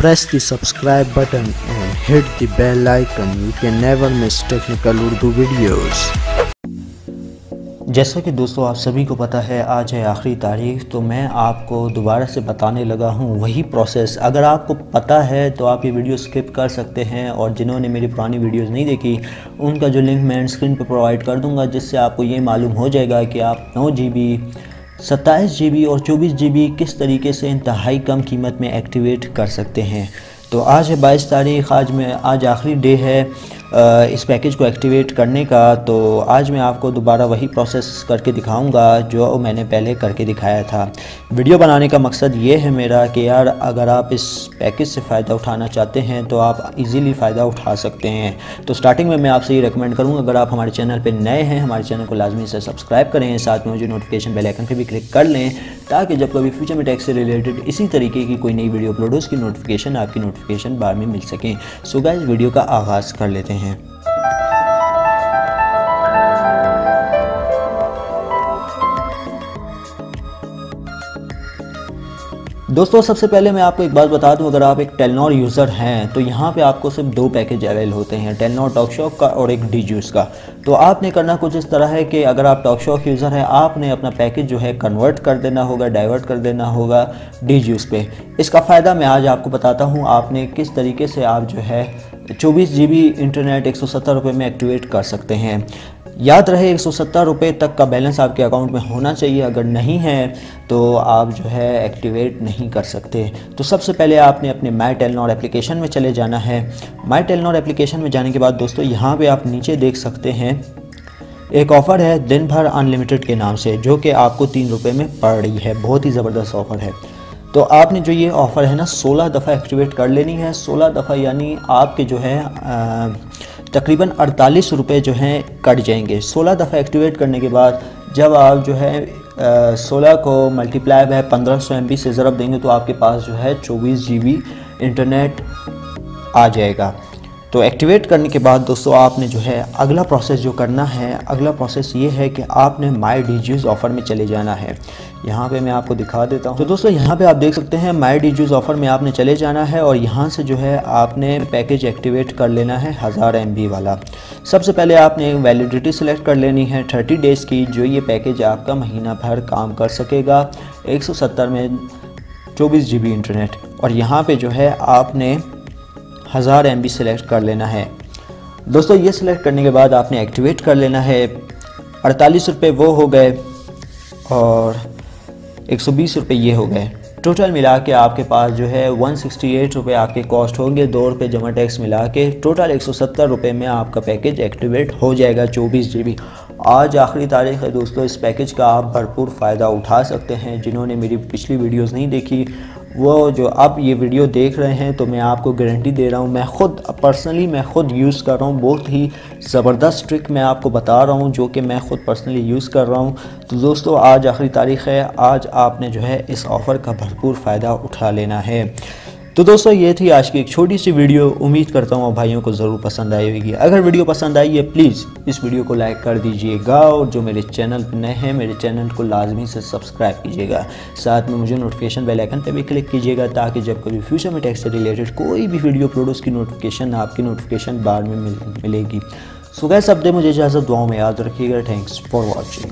Press the subscribe button and hit the bell icon. You can never miss technical Urdu videos. जैसा कि दोस्तों आप सभी को पता है आज है आखिरी तारीख, तो मैं आपको दोबारा से बताने लगा हूँ वही प्रोसेस। अगर आपको पता है तो आप ये वीडियो स्किप कर सकते हैं, और जिन्होंने मेरी पुरानी वीडियोस नहीं देखी उनका जो लिंक मैं स्क्रीन पर प्रोवाइड कर दूँगा, जिससे आपको ये मालूम हो जाएगा कि आप 9 GB 27 GB और 24 GB किस तरीके से इंतहाई कम कीमत में एक्टिवेट कर सकते हैं। तो आज है 22 तारीख, आज आखिरी डे है इस पैकेज को एक्टिवेट करने का। तो आज मैं आपको दोबारा वही प्रोसेस करके दिखाऊंगा जो मैंने पहले करके दिखाया था। वीडियो बनाने का मकसद ये है मेरा कि यार अगर आप इस पैकेज से फ़ायदा उठाना चाहते हैं तो आप इजीली फ़ायदा उठा सकते हैं। तो स्टार्टिंग में मैं आपसे ये रेकमेंड करूँगा, अगर आप हमारे चैनल पर नए हैं हमारे चैनल को लाजमी से सब्सक्राइब करें, साथ में मुझे नोटिफिकेशन बेल आइकन पर भी क्लिक कर लें, ताकि जब कभी फ्यूचर में टैक्स से रिलेटेड इसी तरीके की कोई नई वीडियो अपलोड हो उसकी नोटिफिकेशन आपकी नोटिफिकेशन बार में मिल सकें। सो गाइस वीडियो का आगाज़ कर लेते हैं। दोस्तों सबसे पहले मैं आपको एक बात बता दूं, अगर आप एक टेलनॉर यूज़र हैं तो यहाँ पे आपको सिर्फ 2 पैकेज अवेल होते हैं, टेलनॉर टॉकशॉक का और एक डीजूस का। तो आपने करना कुछ इस तरह है कि अगर आप टॉकशॉक यूज़र हैं आपने अपना पैकेज जो है कन्वर्ट कर देना होगा, डाइवर्ट कर देना होगा डीजूस पे। इसका फ़ायदा मैं आज आपको बताता हूँ, आपने किस तरीके से आप जो है 24 GB इंटरनेट 170 रुपये में एक्टिवेट कर सकते हैं। याद रहे 170 रुपये तक का बैलेंस आपके अकाउंट में होना चाहिए, अगर नहीं है तो आप जो है एक्टिवेट नहीं कर सकते। तो सबसे पहले आपने अपने माई टेलनॉर एप्लीकेशन में चले जाना है। माई टेलनॉर एप्लीकेशन में जाने के बाद दोस्तों यहाँ पे आप नीचे देख सकते हैं एक ऑफ़र है दिन भर अनलिमिटेड के नाम से, जो कि आपको 3 रुपये में पड़ रही है। बहुत ही ज़बरदस्त ऑफ़र है। तो आपने जो ये ऑफ़र है ना 16 दफ़ा एक्टिवेट कर लेनी है। 16 दफ़ा यानी आपके जो है तकरीबन 48 रुपये जो हैं कट जाएंगे। 16 दफ़ा एक्टिवेट करने के बाद जब आप जो है 16 को मल्टीप्लाई बाय 1500 MB से ज़रब देंगे तो आपके पास जो है 24 GB इंटरनेट आ जाएगा। तो एक्टिवेट करने के बाद दोस्तों आपने जो है अगला प्रोसेस जो करना है, अगला प्रोसेस ये है कि आपने माई डीजूस ऑफ़र में चले जाना है। यहाँ पे मैं आपको दिखा देता हूँ। तो दोस्तों यहाँ पे आप देख सकते हैं माई डीजूस ऑफ़र में आपने चले जाना है, और यहाँ से जो है आपने पैकेज एक्टिवेट कर लेना है 1000 MB वाला। सबसे पहले आपने वैलिडिटी सेलेक्ट कर लेनी है 30 डेज़ की, जो ये पैकेज आपका महीना भर काम कर सकेगा 170 में 24 GB इंटरनेट। और यहाँ पर जो है आपने 1000 MB सेलेक्ट कर लेना है। दोस्तों ये सिलेक्ट करने के बाद आपने एक्टिवेट कर लेना है। 48 रुपये वो हो गए और 120 रुपये ये हो गए। टोटल मिला के आपके पास जो है 168 रुपये आपके कॉस्ट होंगे, 2 रुपये जमा टैक्स मिला के टोटल 170 रुपये में आपका पैकेज एक्टिवेट हो जाएगा 24 GB। आज आखिरी तारीख है दोस्तों, इस पैकेज का आप भरपूर फ़ायदा उठा सकते हैं। जिन्होंने मेरी पिछली वीडियोस नहीं देखी वो जो अब ये वीडियो देख रहे हैं, तो मैं आपको गारंटी दे रहा हूँ, मैं ख़ुद पर्सनली यूज़ कर रहा हूँ। बहुत ही ज़बरदस्त ट्रिक मैं आपको बता रहा हूँ जो कि मैं ख़ुद पर्सनली यूज़ कर रहा हूँ। तो दोस्तों आज आखिरी तारीख़ है, आज आपने जो है इस ऑफ़र का भरपूर फ़ायदा उठा लेना है। तो दोस्तों ये थी आज की एक छोटी सी वीडियो। उम्मीद करता हूँ भाइयों को ज़रूर पसंद आई होगी। अगर वीडियो पसंद आई है प्लीज़ इस वीडियो को लाइक कर दीजिएगा, और जो मेरे चैनल पर नए हैं मेरे चैनल को लाजमी से सब्सक्राइब कीजिएगा। साथ में मुझे नोटिफिकेशन बेल आइकन पर भी क्लिक कीजिएगा, ताकि जब कभी फ्यूचर में टैक्स से रिलेटेड कोई भी वीडियो अपलोड उसकी नोटिफिकेशन आपकी नोटिफिकेशन बार में मिलेगी। सो गाइस अब दे मुझे इजाज़त, दुआओं में याद रखिएगा। Thanks for watching.